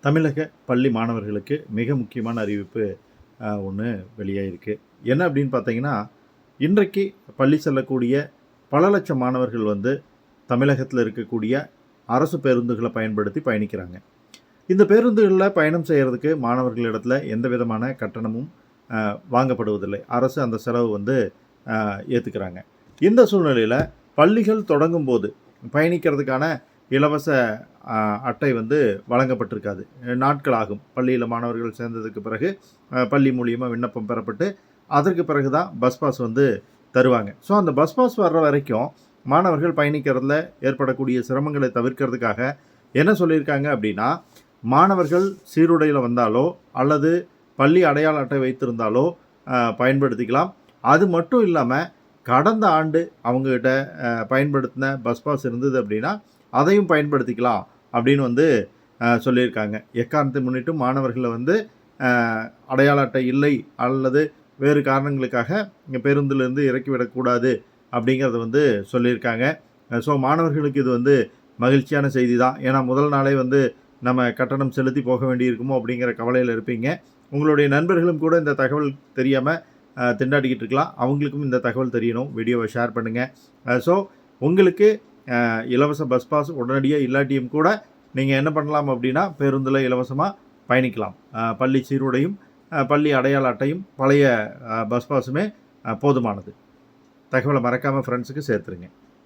தமிழக பள்ளி மாணவர்களுக்கு மிக முக்கியமான அறிவிப்பு ஒன்று வெளியாகிருக்கு. என்ன அப்படின்னு பார்த்தீங்கன்னா, இன்றைக்கு பள்ளி செல்லக்கூடிய பல லட்சம் மாணவர்கள் தமிழகத்தில் இருக்கக்கூடிய அரசு பேருந்துகளை பயன்படுத்தி பயணிக்கிறாங்க. இந்த பேருந்துகளில் பயணம் செய்கிறதுக்கு மாணவர்களிடத்தில் எந்த விதமான கட்டணமும் வாங்கப்படுவதில்லை. அரசு அந்த செலவு ஏற்றுக்கிறாங்க. இந்த சூழ்நிலையில் பள்ளிகள் தொடங்கும் போது பயணிக்கிறதுக்கான இலவச அட்டை வழங்கப்பட்டிருக்காது. நாட்கள் ஆகும். பள்ளியில் மாணவர்கள் சேர்ந்ததுக்கு பிறகு பள்ளி மூலியமாக விண்ணப்பம் பெறப்பட்டு அதற்கு பிறகு தான் பஸ் பாஸ் தருவாங்க. ஸோ அந்த பஸ் பாஸ் வர்ற வரைக்கும் மாணவர்கள் பயணிக்கிறதுல ஏற்படக்கூடிய சிரமங்களை தவிர்க்கிறதுக்காக என்ன சொல்லியிருக்காங்க அப்படின்னா, மாணவர்கள் சீருடையில் வந்தாலோ அல்லது பள்ளி அடையாள அட்டை வைத்திருந்தாலோ பயன்படுத்திக்கலாம். அது மட்டும் இல்லாமல் கடந்த ஆண்டு அவங்ககிட்ட பயன்படுத்தின பஸ் பாஸ் இருந்தது அப்படின்னா அதையும் பயன்படுத்திக்கலாம் அப்படின்னு சொல்லியிருக்காங்க. எக்காரணத்தை முன்னிட்டு மாணவர்களை அடையாள அட்டை இல்லை அல்லது வேறு காரணங்களுக்காக இங்கே பேருந்திலிருந்து இறக்கிவிடக்கூடாது அப்படிங்கிறத சொல்லியிருக்காங்க. ஸோ மாணவர்களுக்கு இது மகிழ்ச்சியான செய்தி தான். ஏன்னா முதல் நாளே நம்ம கட்டணம் செலுத்தி போக வேண்டியிருக்குமோ அப்படிங்கிற கவலையில் இருப்பீங்க. உங்களுடைய நண்பர்களும் கூட இந்த தகவல் தெரியாமல் திண்டாடிக்கிட்டு இருக்கலாம். அவங்களுக்கும் இந்த தகவல் தெரியணும். வீடியோவை ஷேர் பண்ணுங்கள். ஸோ உங்களுக்கு இலவச பஸ் பாஸ் உடனடியாக இல்லாட்டியும் கூட நீங்கள் என்ன பண்ணலாம் அப்படின்னா, பேருந்தில் இலவசமாக பயணிக்கலாம். பள்ளி சீருடையும் பள்ளி அடையாள அட்டையும் பழைய பஸ் பாஸுமே போதுமானது. தகவலை மறக்காமல் ஃப்ரெண்ட்ஸுக்கு சேர்த்துருங்க.